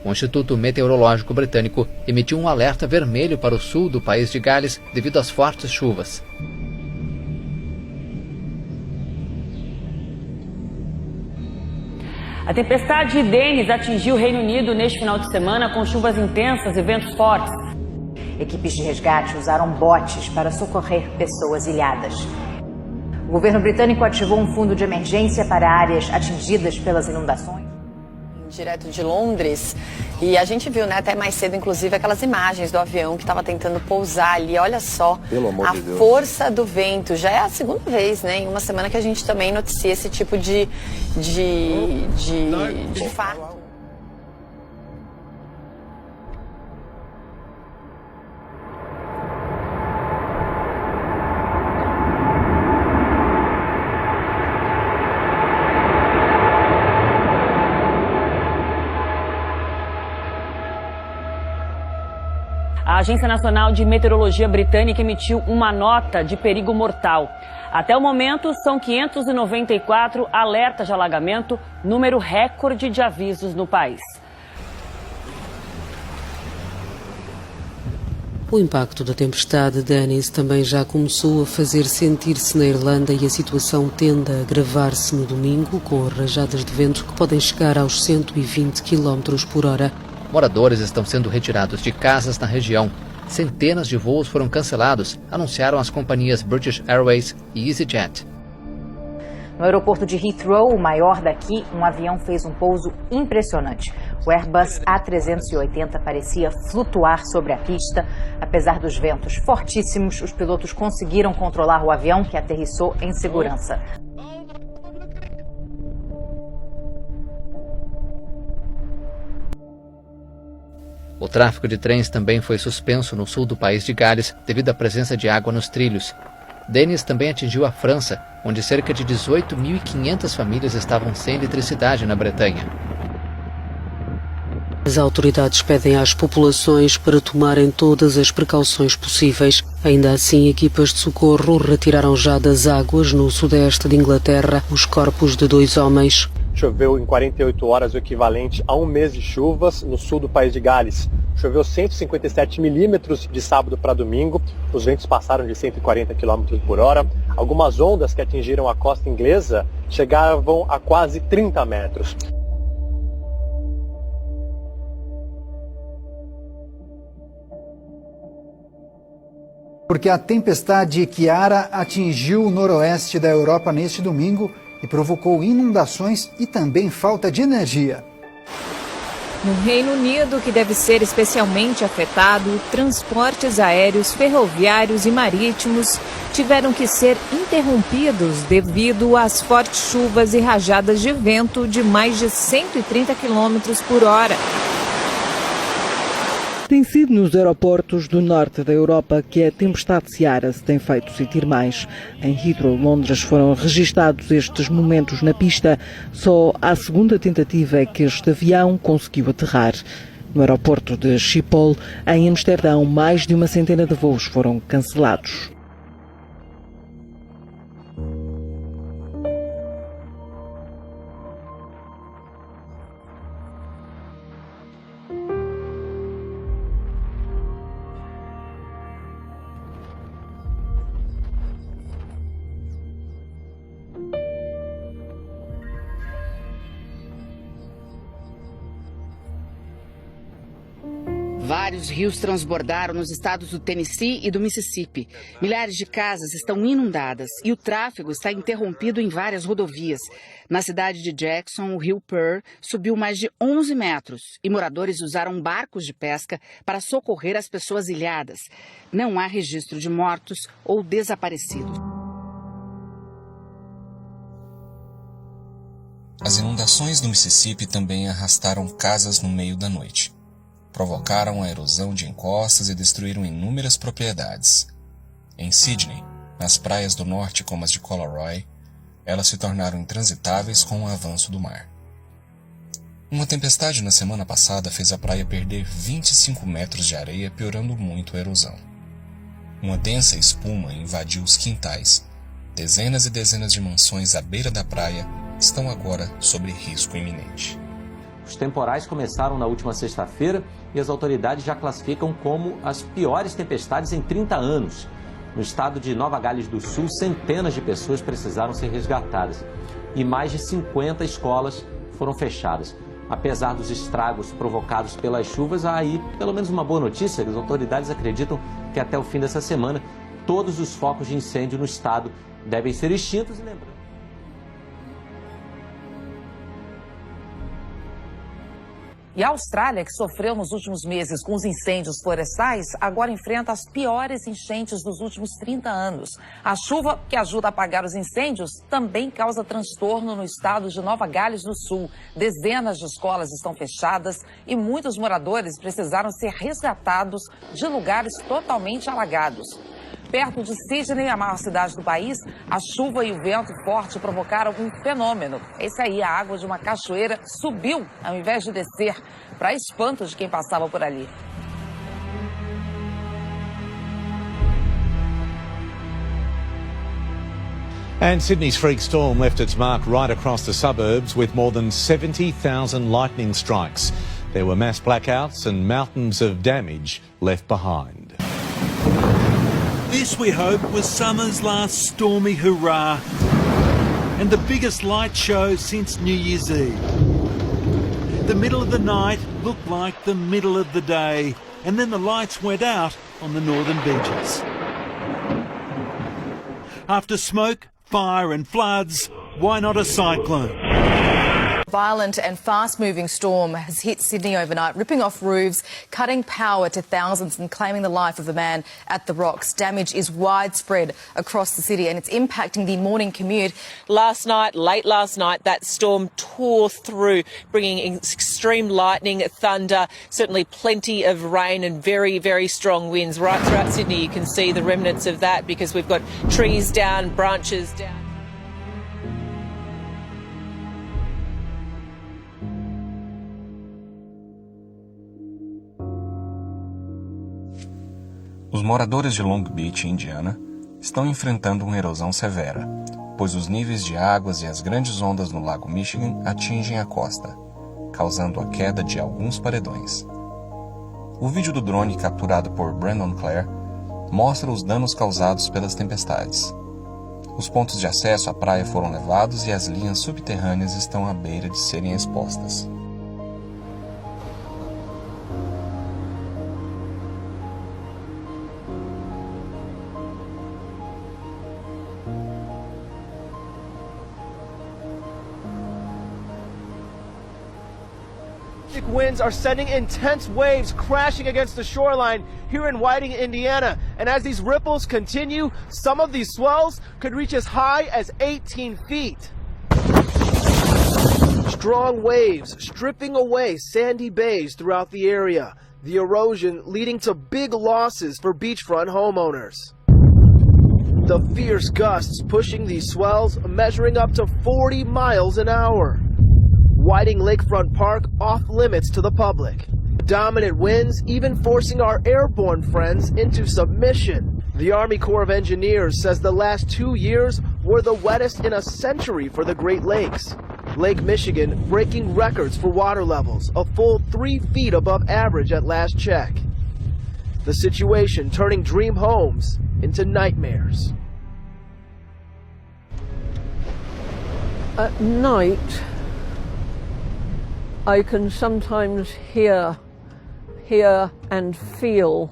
O Instituto Meteorológico Britânico emitiu um alerta vermelho para o sul do país de Gales devido às fortes chuvas. A tempestade Dennis atingiu o Reino Unido neste final de semana com chuvas intensas e ventos fortes. Equipes de resgate usaram botes para socorrer pessoas ilhadas. O governo britânico ativou um fundo de emergência para áreas atingidas pelas inundações. Direto de Londres, e a gente viu, né, até mais cedo, inclusive, aquelas imagens do avião que estava tentando pousar ali. Olha só, a força do vento. Já é a segunda vez, né, em uma semana que a gente também noticia esse tipo de fato. A Agência Nacional de Meteorologia Britânica emitiu uma nota de perigo mortal. Até o momento, são 594 alertas de alagamento, número recorde de avisos no país. O impacto da tempestade Dennis também já começou a fazer sentir-se na Irlanda e a situação tende a agravar-se no domingo, com rajadas de vento que podem chegar aos 120 km por hora. Moradores estão sendo retirados de casas na região. Centenas de voos foram cancelados, anunciaram as companhias British Airways e EasyJet. No aeroporto de Heathrow, o maior daqui, um avião fez um pouso impressionante. O Airbus A380 parecia flutuar sobre a pista. Apesar dos ventos fortíssimos, os pilotos conseguiram controlar o avião, que aterrissou em segurança. O tráfego de trens também foi suspenso no sul do país de Gales devido à presença de água nos trilhos. Dennis também atingiu a França, onde cerca de 18.500 famílias estavam sem eletricidade na Bretanha. As autoridades pedem às populações para tomarem todas as precauções possíveis. Ainda assim, equipas de socorro retiraram já das águas no sudeste de Inglaterra os corpos de 2 homens. Choveu em 48 horas o equivalente a um mês de chuvas no sul do país de Gales. Choveu 157 milímetros de sábado para domingo. Os ventos passaram de 140 km por hora. Algumas ondas que atingiram a costa inglesa chegavam a quase 30 metros. Porque a tempestade Chiara atingiu o noroeste da Europa neste domingo e provocou inundações e também falta de energia. No Reino Unido, que deve ser especialmente afetado, transportes aéreos, ferroviários e marítimos tiveram que ser interrompidos devido às fortes chuvas e rajadas de vento de mais de 130 km por hora. Tem sido nos aeroportos do norte da Europa que a tempestade Ciara se tem feito sentir mais. Em Heathrow, Londres, foram registados estes momentos na pista. Só à segunda tentativa é que este avião conseguiu aterrar. No aeroporto de Schiphol, em Amsterdão, mais de uma centena de voos foram cancelados. Vários rios transbordaram nos estados do Tennessee e do Mississippi. Milhares de casas estão inundadas e o tráfego está interrompido em várias rodovias. Na cidade de Jackson, o rio Pearl subiu mais de 11 metros e moradores usaram barcos de pesca para socorrer as pessoas ilhadas. Não há registro de mortos ou desaparecidos. As inundações do Mississippi também arrastaram casas no meio da noite. Provocaram a erosão de encostas e destruíram inúmeras propriedades. Em Sydney, nas praias do norte como as de Collaroy, elas se tornaram intransitáveis com o avanço do mar. Uma tempestade na semana passada fez a praia perder 25 metros de areia, piorando muito a erosão. Uma densa espuma invadiu os quintais. Dezenas e dezenas de mansões à beira da praia estão agora sob risco iminente. Os temporais começaram na última sexta-feira e as autoridades já classificam como as piores tempestades em 30 anos. No estado de Nova Gales do Sul, centenas de pessoas precisaram ser resgatadas e mais de 50 escolas foram fechadas. Apesar dos estragos provocados pelas chuvas, há aí pelo menos uma boa notícia. As autoridades acreditam que até o fim dessa semana todos os focos de incêndio no estado devem ser extintos. E lembrando, E a Austrália, que sofreu nos últimos meses com os incêndios florestais, agora enfrenta as piores enchentes dos últimos 30 anos. A chuva, que ajuda a apagar os incêndios, também causa transtorno no estado de Nova Gales do Sul. Dezenas de escolas estão fechadas e muitos moradores precisaram ser resgatados de lugares totalmente alagados. Perto de Sydney, a maior cidade do país, a chuva e o vento forte provocaram um fenômeno. Esse aí, a água de uma cachoeira subiu ao invés de descer, para espanto de quem passava por ali. And Sydney's freak storm left its mark right across the suburbs with more than 70,000 lightning strikes. There were mass blackouts and mountains of damage left behind. This, we hope, was summer's last stormy hurrah and the biggest light show since New Year's Eve. The middle of the night looked like the middle of the day, and then the lights went out on the northern beaches. After smoke, fire and floods, why not a cyclone? Violent and fast-moving storm has hit Sydney overnight, ripping off roofs, cutting power to thousands and claiming the life of a man at the Rocks. Damage is widespread across the city and it's impacting the morning commute. Late last night, that storm tore through, bringing extreme lightning, thunder, certainly plenty of rain and very, very strong winds. Right throughout Sydney, you can see the remnants of that because we've got trees down, branches down. Os moradores de Long Beach, Indiana, estão enfrentando uma erosão severa, pois os níveis de águas e as grandes ondas no lago Michigan atingem a costa, causando a queda de alguns paredões. O vídeo do drone capturado por Brandon Clare mostra os danos causados pelas tempestades. Os pontos de acesso à praia foram levados e as linhas subterrâneas estão à beira de serem expostas. Winds are sending intense waves crashing against the shoreline here in Whiting, Indiana. And as these ripples continue, some of these swells could reach as high as 18 feet. Strong waves stripping away sandy bays throughout the area. The erosion leading to big losses for beachfront homeowners. The fierce gusts pushing these swells measuring up to 40 miles an hour. Whiting Lakefront Park off limits to the public. Dominant winds even forcing our airborne friends into submission. The Army Corps of Engineers says the last 2 years were the wettest in a century for the Great Lakes. Lake Michigan breaking records for water levels, a full 3 feet above average at last check. The situation turning dream homes into nightmares. At night, I can sometimes hear and feel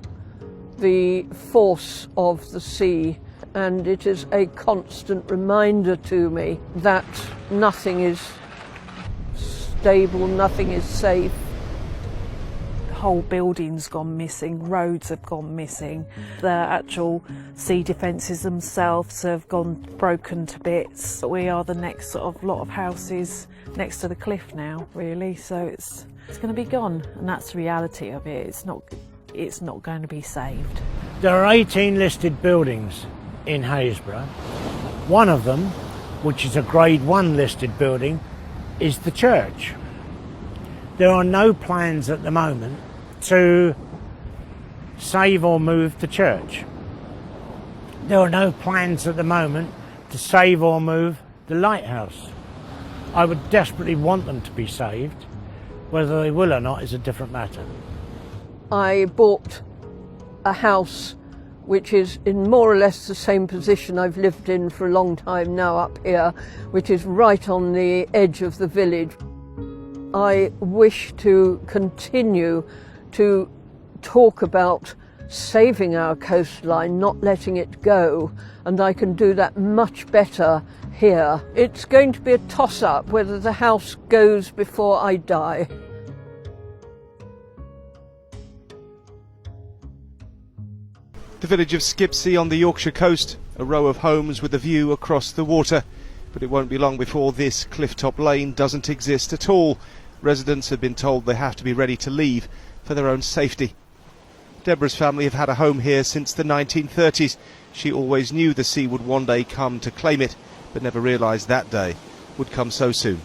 the force of the sea, and it is a constant reminder to me that nothing is stable, nothing is safe. Whole buildings gone missing, roads have gone missing. The actual sea defences themselves have gone broken to bits. We are the next sort of lot of houses next to the cliff now, really, so it's going to be gone, and that's the reality of it. It's not going to be saved. There are 18 listed buildings in Haysborough. One of them, which is a Grade 1 listed building, is the church. There are no plans at the moment to save or move the church. There are no plans at the moment to save or move the lighthouse. I would desperately want them to be saved. Whether they will or not is a different matter. I bought a house which is in more or less the same position I've lived in for a long time now up here, which is right on the edge of the village. I wish to continue to talk about saving our coastline, not letting it go, and I can do that much better here. It's going to be a toss-up whether the house goes before I die. The village of Skipsea on the Yorkshire coast, a row of homes with a view across the water. But it won't be long before this clifftop lane doesn't exist at all. Residents have been told they have to be ready to leave for their own safety. Deborah's family have had a home here since the 1930s. She always knew the sea would one day come to claim it, but never realised that day would come so soon.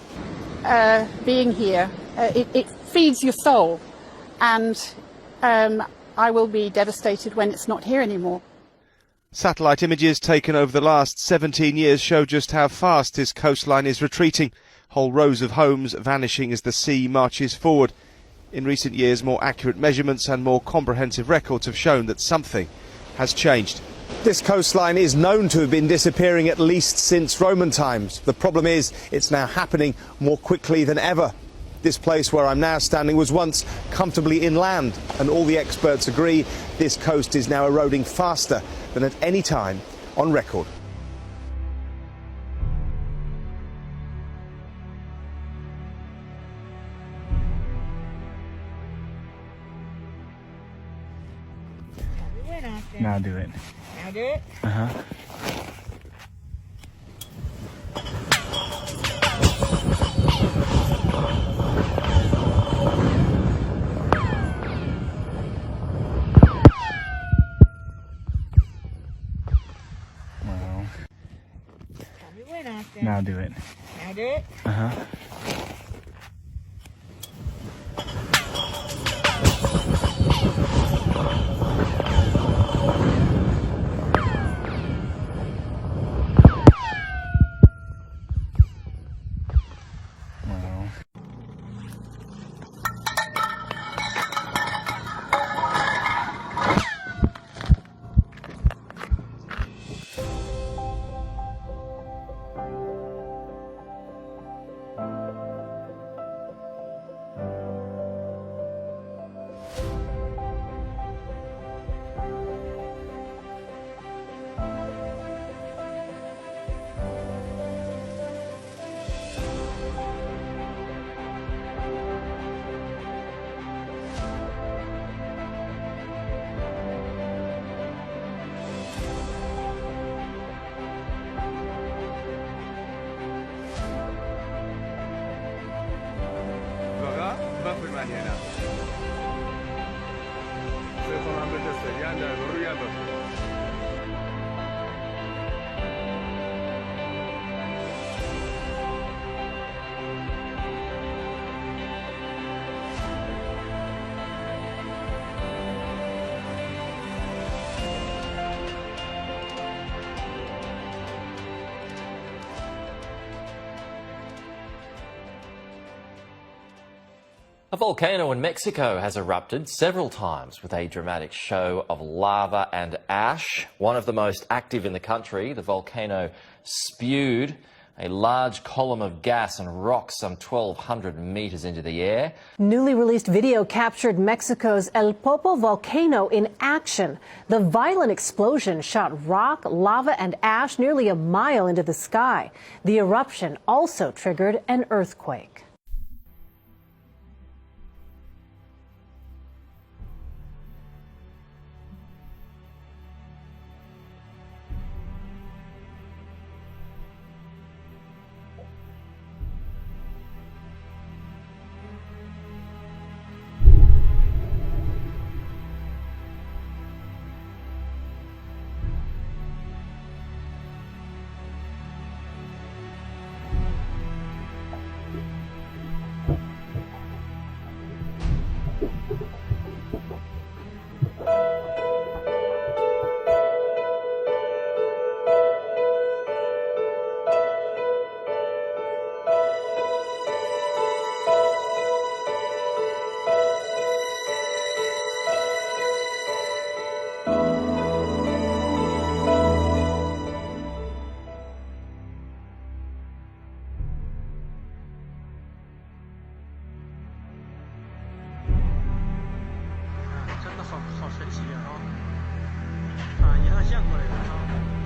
Being here, it feeds your soul, and I will be devastated when it's not here anymore. Satellite images taken over the last 17 years show just how fast this coastline is retreating. Whole rows of homes vanishing as the sea marches forward. In recent years, more accurate measurements and more comprehensive records have shown that something has changed. This coastline is known to have been disappearing at least since Roman times. The problem is it's now happening more quickly than ever. This place where I'm now standing was once comfortably inland, and all the experts agree this coast is now eroding faster than at any time on record. Now do it. Now do it? Uh-huh. Now do it. Now do it? Uh-huh. mañana. Estoy solamente sellando, riéndose. A volcano in Mexico has erupted several times with a dramatic show of lava and ash. One of the most active in the country, the volcano spewed a large column of gas and rock some 1,200 metres into the air. Newly released video captured Mexico's El Popo volcano in action. The violent explosion shot rock, lava and ash nearly a mile into the sky. The eruption also triggered an earthquake. 起啊，啊，一下向过来了啊。